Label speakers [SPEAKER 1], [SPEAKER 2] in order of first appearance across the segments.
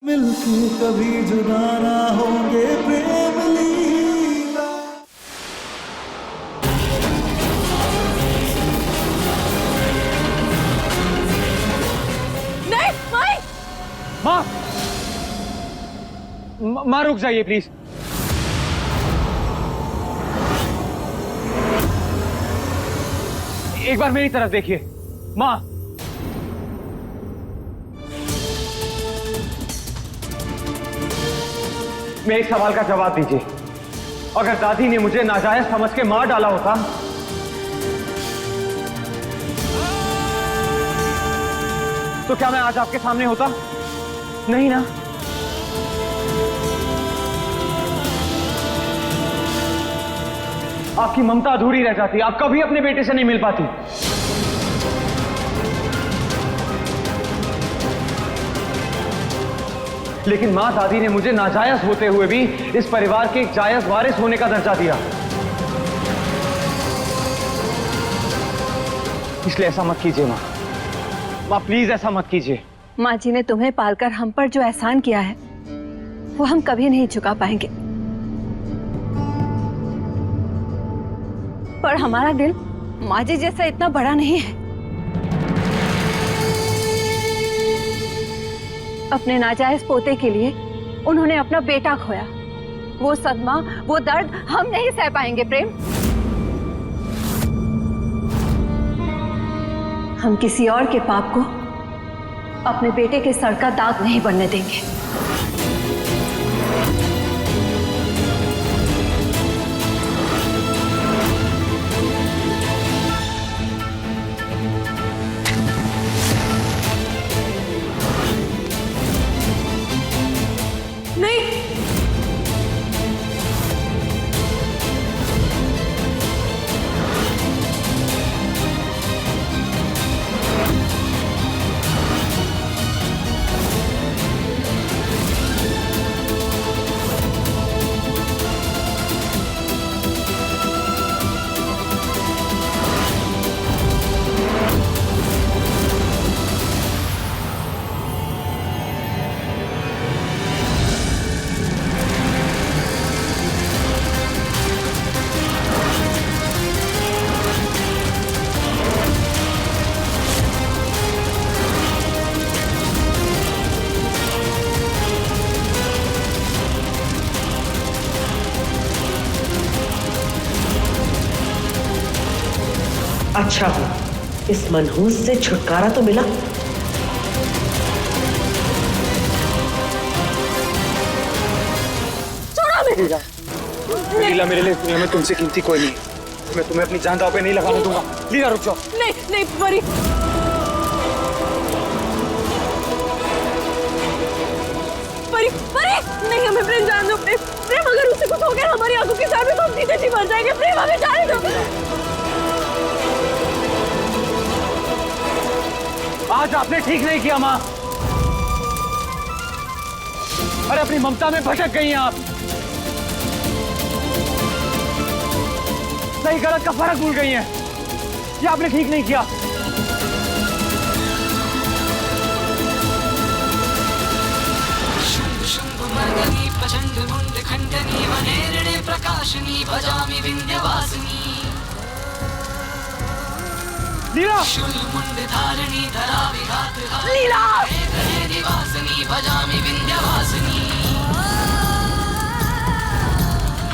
[SPEAKER 1] मिलके कभी जुदा ना होंगे प्रेम लीला।
[SPEAKER 2] नहीं भाई,
[SPEAKER 3] माँ माँ रुक जाइए प्लीज। एक बार मेरी तरफ देखिए माँ। मेरे एक सवाल का जवाब दीजिए। अगर दादी ने मुझे नाजायज समझ के मार डाला होता तो क्या मैं आज आपके सामने होता? नहीं ना। आपकी ममता अधूरी रह जाती, आप कभी अपने बेटे से नहीं मिल पाती। लेकिन मां दादी ने मुझे नाजायज होते हुए भी इस परिवार के एक जायज वारिस होने का दर्जा दिया। इसलिए ऐसा मत कीजिए मां। मां प्लीज ऐसा मत कीजिए।
[SPEAKER 2] माँ जी ने तुम्हें पालकर हम पर जो एहसान किया है वो हम कभी नहीं चुका पाएंगे, पर हमारा दिल माँ जी जैसा इतना बड़ा नहीं है। अपने नाजायज पोते के लिए उन्होंने अपना बेटा खोया। वो सदमा, वो दर्द हम नहीं सह पाएंगे प्रेम। हम किसी और के पाप को अपने बेटे के सर का दाग नहीं बनने देंगे।
[SPEAKER 4] अच्छा हो, इस मनहूस से छुटकारा तो मिला।
[SPEAKER 2] छोड़ो मुझे।
[SPEAKER 3] लीला मेरे लिए दुनिया में तुमसे कीमती कोई नहीं। मैं तुम्हें अपनी जान दांव पे नहीं लगाने दूंगा। लीला रुक जाओ।
[SPEAKER 2] नहीं नहीं परी, परी परी नहीं, हमें प्रेम जान दो। प्रेम प्रेम अगर उससे कुछ हो गया हमारी आंखों के सामने तो हम सीधे जी मर जाएंगे। प्रेम हमें जाने दो।
[SPEAKER 3] आज आपने ठीक नहीं किया माँ। अरे अपनी ममता में भटक गई हैं आप। सही गलत का फर्क भूल गई हैं। ये आपने ठीक नहीं किया।
[SPEAKER 5] शुंभुमर्दनी प्रचंड मुंड खंडनी वनेरणे प्रकाशनी भजामि विंध्यवासिनी।
[SPEAKER 3] लीला
[SPEAKER 5] शूलमुंड धारिणी धरा विघात
[SPEAKER 2] लीला
[SPEAKER 5] निवासिनी भजामि विंध्यवासिनी।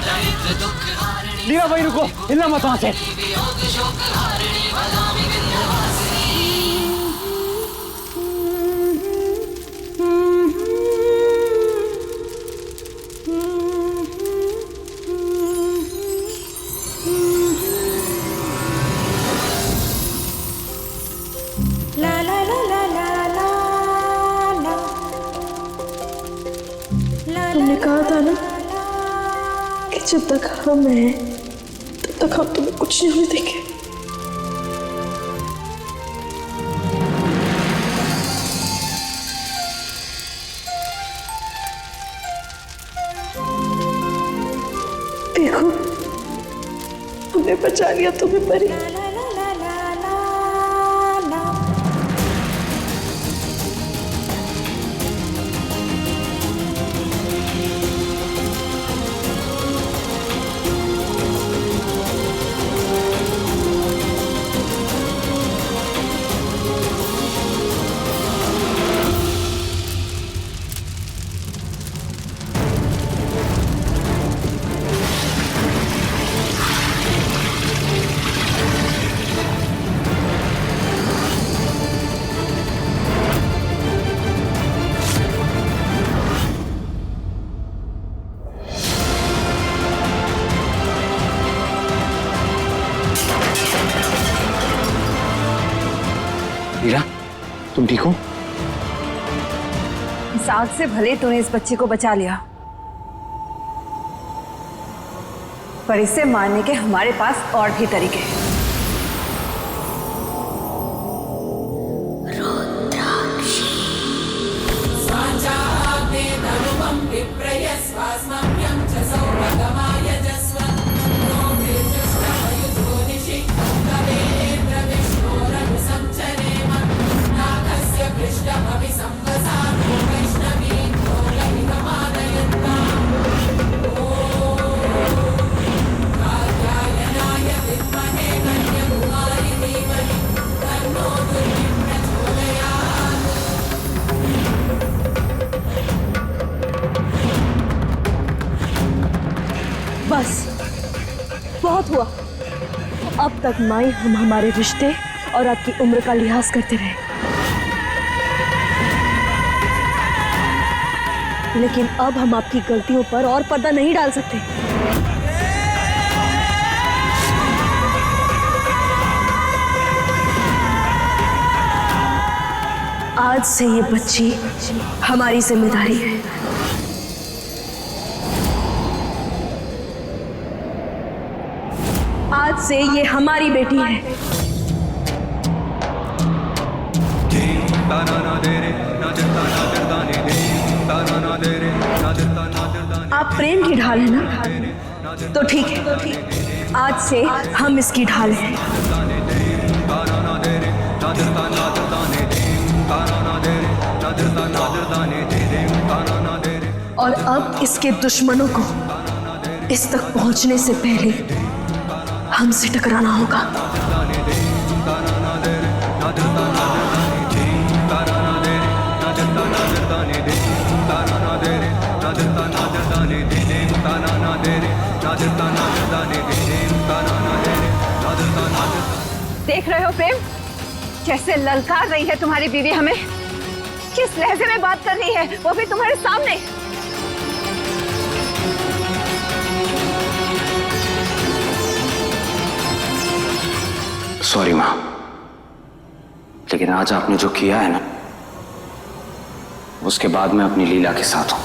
[SPEAKER 5] दरिद्र दुख हारिणी
[SPEAKER 3] लीला वही रुको, हिलना मत वहां से।
[SPEAKER 5] वियोग शोक हारिणी भजामि विंध्यवासिनी।
[SPEAKER 6] तुमने कहा था ना कि जब तक हम हैं तब तक हम तुम्हें कुछ नहीं होने देंगे। देखो हमने बचा लिया तुम्हें परी।
[SPEAKER 3] तुम ठीक हो?
[SPEAKER 2] इस आग से भले तूने इस बच्चे को बचा लिया, पर इसे मारने के हमारे पास और भी तरीके हैं।
[SPEAKER 6] बस बहुत हुआ। अब तक माई हम हमारे रिश्ते और आपकी उम्र का लिहाज करते रहे, लेकिन अब हम आपकी गलतियों पर और पर्दा नहीं डाल सकते। आज से ये बच्ची हमारी जिम्मेदारी है। आज से ये हमारी बेटी है। आप प्रेम की ढाल है ना, तो ठीक है, आज से हम इसकी ढाल हैं। और अब इसके दुश्मनों को इस तक पहुंचने से पहले हमसे टकराना होगा।
[SPEAKER 2] देख रहे हो प्रेम, कैसे ललकार रही है तुम्हारी बीवी हमें, किस लहजे में बात कर रही है, वो भी तुम्हारे सामने।
[SPEAKER 3] सॉरी माँ, लेकिन आज आपने जो किया है ना, उसके बाद मैं अपनी लीला के साथ हूं।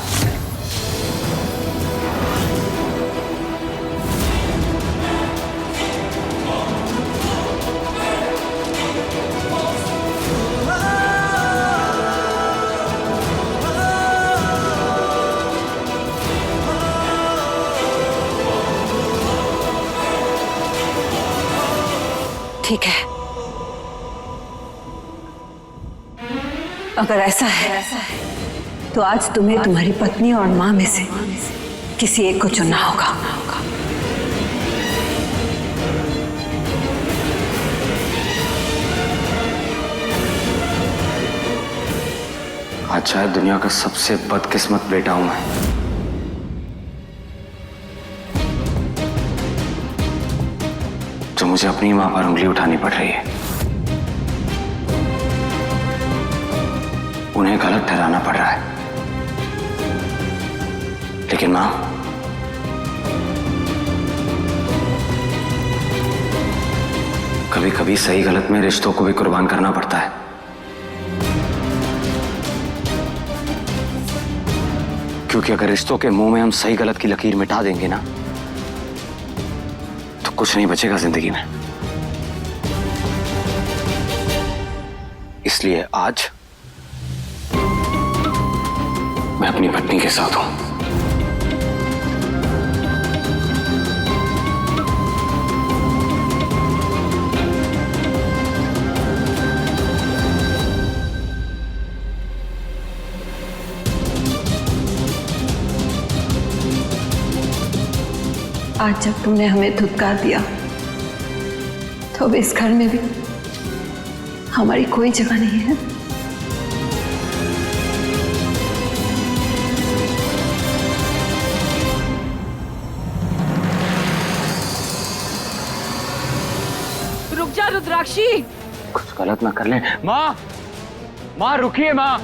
[SPEAKER 2] ठीक है, अगर ऐसा है तो आज तुम्हें तुम्हारी पत्नी और मां में से किसी एक को चुनना होगा।
[SPEAKER 3] आज शायद दुनिया का सबसे बदकिस्मत बेटा हूं मैं। जो मुझे अपनी मां पर उंगली उठानी पड़ रही है, उन्हें गलत ठहराना पड़ रहा है। लेकिन मां, कभी कभी सही गलत में रिश्तों को भी कुर्बान करना पड़ता है। क्योंकि अगर रिश्तों के मुंह में हम सही गलत की लकीर मिटा देंगे ना, तो कुछ नहीं बचेगा जिंदगी में। इसलिए आज मैं अपनी पत्नी के साथ हूं।
[SPEAKER 2] आज जब तुमने हमें धुतकार दिया, तो अब इस घर में भी हमारी कोई जगह नहीं है।
[SPEAKER 6] रुक जा रुद्राक्षी,
[SPEAKER 3] कुछ गलत ना कर ले। माँ, माँ रुकिए माँ।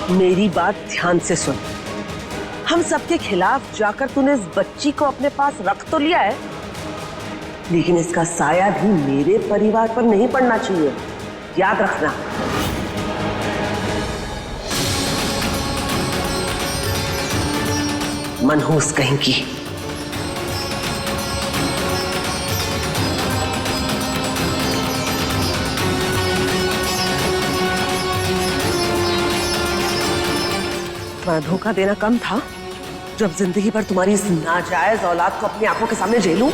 [SPEAKER 4] मेरी बात ध्यान से सुन। हम सबके खिलाफ जाकर तूने इस बच्ची को अपने पास रख तो लिया है, लेकिन इसका साया भी मेरे परिवार पर नहीं पड़ना चाहिए, याद रखना। मनहूस कहीं की। मैं धोखा देना कम था जब जिंदगी भर तुम्हारी इस नाजायज औलाद को अपनी आंखों के सामने झेलूं।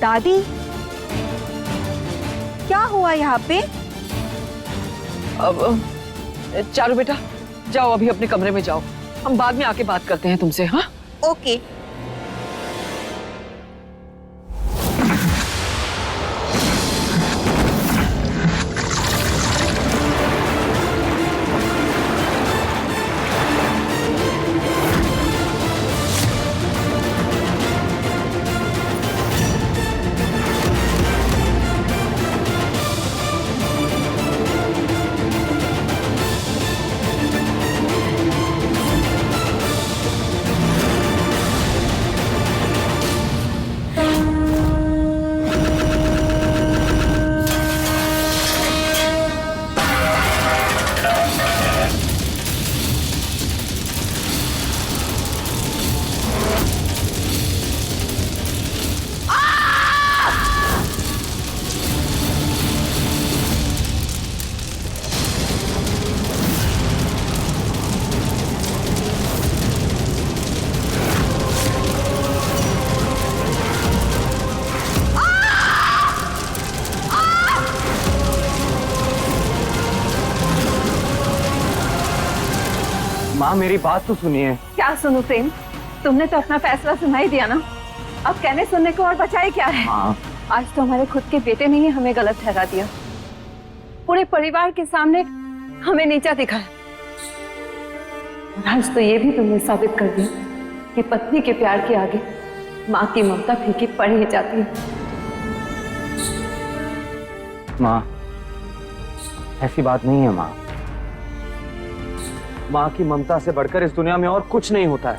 [SPEAKER 6] दादी, क्या हुआ यहाँ पे?
[SPEAKER 7] अब चारू बेटा जाओ, अभी अपने कमरे में जाओ, हम बाद में आके बात करते हैं तुमसे। हाँ
[SPEAKER 6] ओके।
[SPEAKER 3] माँ मेरी बात तो सुनिए।
[SPEAKER 2] क्या सुनूं प्रेम, तुमने तो अपना फैसला सुना ही दिया ना, अब कहने सुनने को और बचाए क्या है। आज तो हमारे खुद के बेटे ने ही हमें गलत ठहरा दिया, पूरे परिवार के सामने हमें नीचा दिखाया। और आज तो ये भी तुमने साबित कर दिया कि पत्नी के प्यार के आगे माँ की ममता फीकी पड़ ही जाती है।
[SPEAKER 3] माँ ऐसी बात नहीं है माँ, माँ की ममता से बढ़कर इस दुनिया में और कुछ नहीं होता है।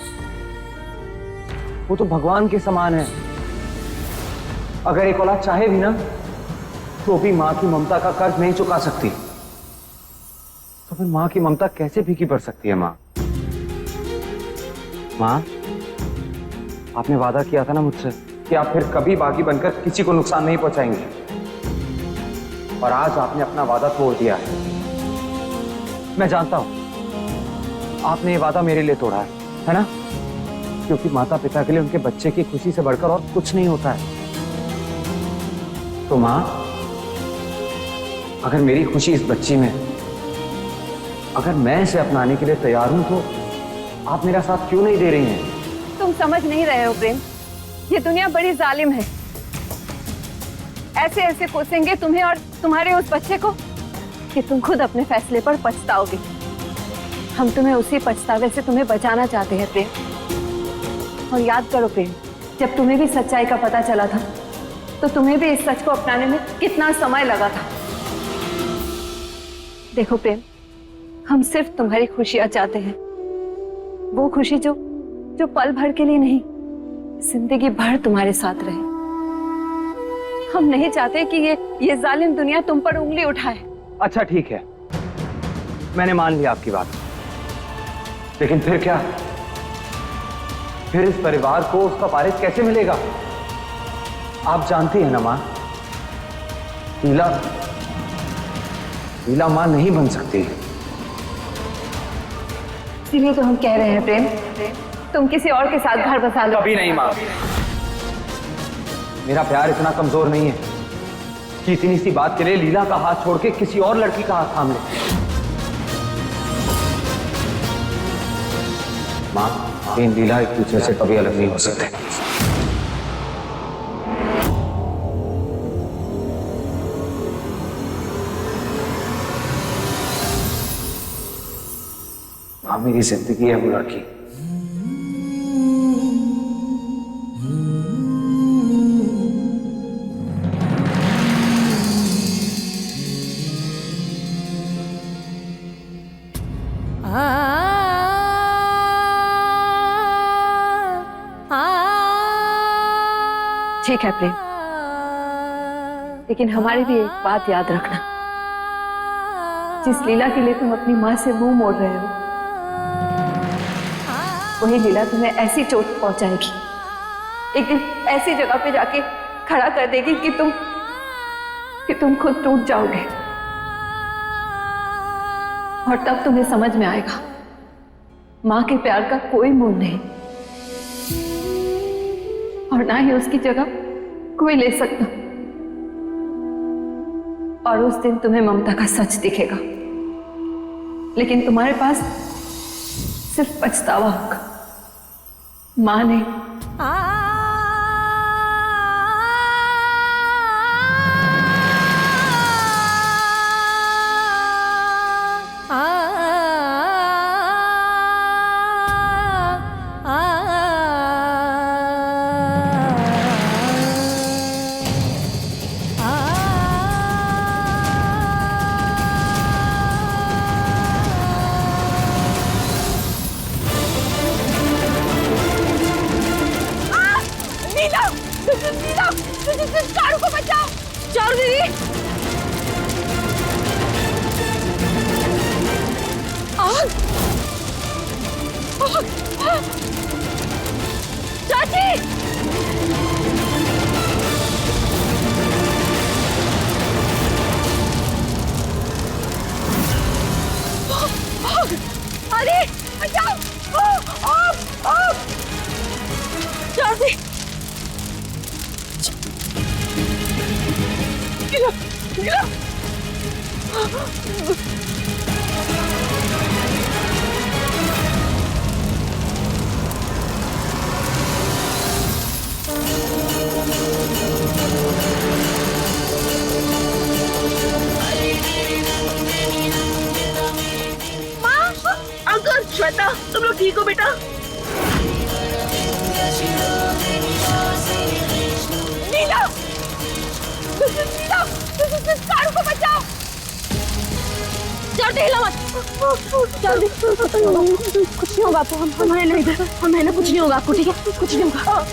[SPEAKER 3] वो तो भगवान के समान है। अगर एक औलाद चाहे भी ना तो भी माँ की ममता का कर्ज नहीं चुका सकती, तो फिर माँ की ममता कैसे फीकी पड़ सकती है। माँ माँ आपने वादा किया था ना मुझसे कि आप फिर कभी बागी बनकर किसी को नुकसान नहीं पहुंचाएंगे, और आज आपने अपना वादा तोड़ दिया है। मैं जानता हूं आपने ये वादा मेरे लिए तोड़ा है ना, क्योंकि माता पिता के लिए उनके बच्चे की खुशी से बढ़कर और कुछ नहीं होता है। तो माँ अगर मेरी खुशी इस बच्ची में, अगर मैं इसे अपनाने के लिए तैयार हूं तो आप मेरा साथ क्यों नहीं दे रही हैं?
[SPEAKER 2] तुम समझ नहीं रहे हो प्रेम, ये दुनिया बड़ी जालिम है। ऐसे ऐसे कोसेंगे तुम्हें और तुम्हारे उस बच्चे को कि तुम खुद अपने फैसले पर पछताओगे। हम तुम्हें उसी पछतावे से तुम्हें बचाना चाहते हैं प्रेम। और याद करो प्रेम, जब तुम्हें भी सच्चाई का पता चला था तो तुम्हें भी इस सच को अपनाने में कितना समय लगा था। देखो प्रेम, हम सिर्फ तुम्हारी खुशियां चाहते हैं, वो खुशी जो पल भर के लिए नहीं, जिंदगी भर तुम्हारे साथ रहे। हम नहीं चाहते कि ये जालिम दुनिया तुम पर उंगली उठाए।
[SPEAKER 3] अच्छा ठीक है, मैंने मान लिया आपकी बात, लेकिन फिर क्या? फिर इस परिवार को उसका वारिस कैसे मिलेगा? आप जानती हैं ना माँ, लीला माँ नहीं बन सकती।
[SPEAKER 2] इसीलिए तो हम कह रहे हैं प्रेम, तुम किसी और के साथ घर बसा लो।
[SPEAKER 3] कभी नहीं माँ, मेरा प्यार इतना कमजोर नहीं है कि इतनी सी बात के लिए लीला का हाथ छोड़ के किसी और लड़की का हाथ थाम ले। तीन लीला एक दूसरे से कभी अलग नहीं हो सकते। हाँ, मेरी जिंदगी है वो लड़की।
[SPEAKER 2] ठीक है प्रेम, लेकिन हमारी भी एक बात याद रखना, जिस लीला के लिए तुम अपनी माँ से मुंह मोड़ रहे हो, वही लीला तुम्हें ऐसी चोट पहुंचाएगी, एक दिन ऐसी जगह पे जाके खड़ा कर देगी कि तुम खुद टूट जाओगे। और तब तुम्हें समझ में आएगा माँ के प्यार का कोई मोल नहीं, और ना ही उसकी जगह कोई ले सकता। और उस दिन तुम्हें ममता का सच दिखेगा, लेकिन तुम्हारे पास सिर्फ पछतावा होगा, मां ने।
[SPEAKER 6] चारू को बचाओ, चारू दीदी। चाची, अरे बचाओ, चाची। अंकल, श्वेता, तुम लोग ठीक हो बेटा? नीला, चारू को बचाओ। जल्दी हिला मत, जल्दी। कुछ नहीं होगा आपको, हम है ना इधर, हम है ना, कुछ नहीं होगा आपको, ठीक है? कुछ नहीं होगा।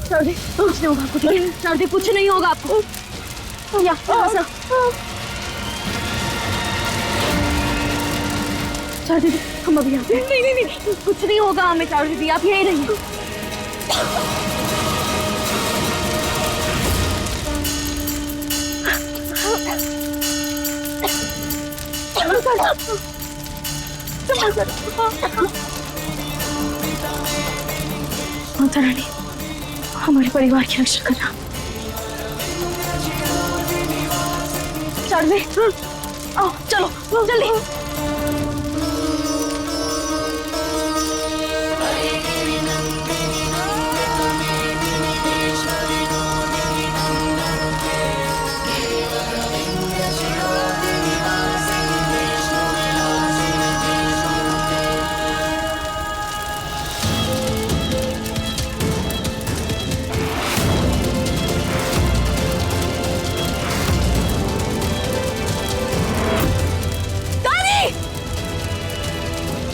[SPEAKER 6] जल्दी, कुछ नहीं होगा आपको, ठीक है? जल्दी, कुछ नहीं होगा आपको। चारू दीदी, हम अभी आते हैं। नहीं, कुछ नहीं होगा हमें। चारू दीदी, आप यहीं रहिए। माता रानी, हमारे परिवार की रक्षा करना। चारू दीदी, आओ, चलो जल्दी।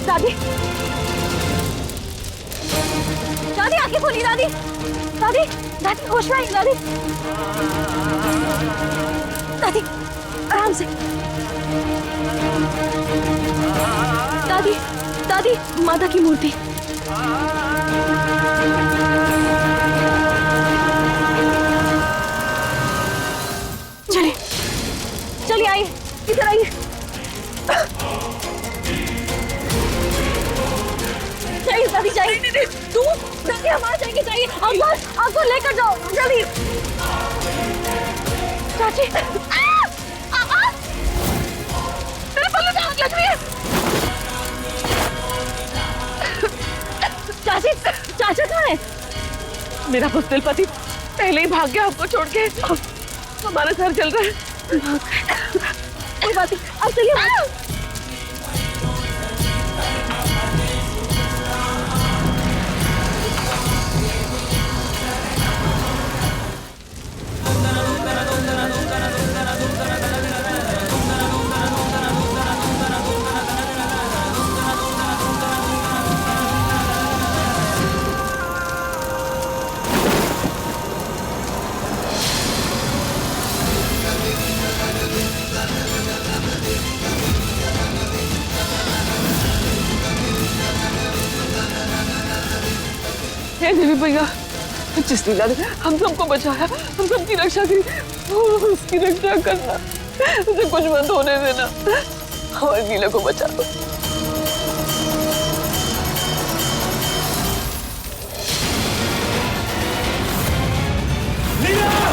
[SPEAKER 6] दादी, दादी आंखें खोली। दादी, दादी, दादी होश में आई। दादी, दादी आराम से। दादी, दादी, माता की मूर्ति। चलिए, चलिए, आइए, इधर आइए। जाइए दादी, जाइए। तू दादी, हम आ जाएंगे, जाइए। उसको लेकर जाओ जल्दी। चाची मेरे पल्लू में आग लग रही है। चाची चाचा कहाँ है?
[SPEAKER 7] मेरा बुज़दिल पति पहले ही भाग गया हमको छोड़ के। हमारा घर जल रहा है।
[SPEAKER 6] कोई बात नहीं, अब चलिए।
[SPEAKER 7] हे देवी भैया, जिस लीला ने हम सबको बचाया, हम सबकी रक्षा की, उसकी रक्षा करना, उसे कुछ मत होने देना। हमारी लीला को बचा दो।
[SPEAKER 1] लीला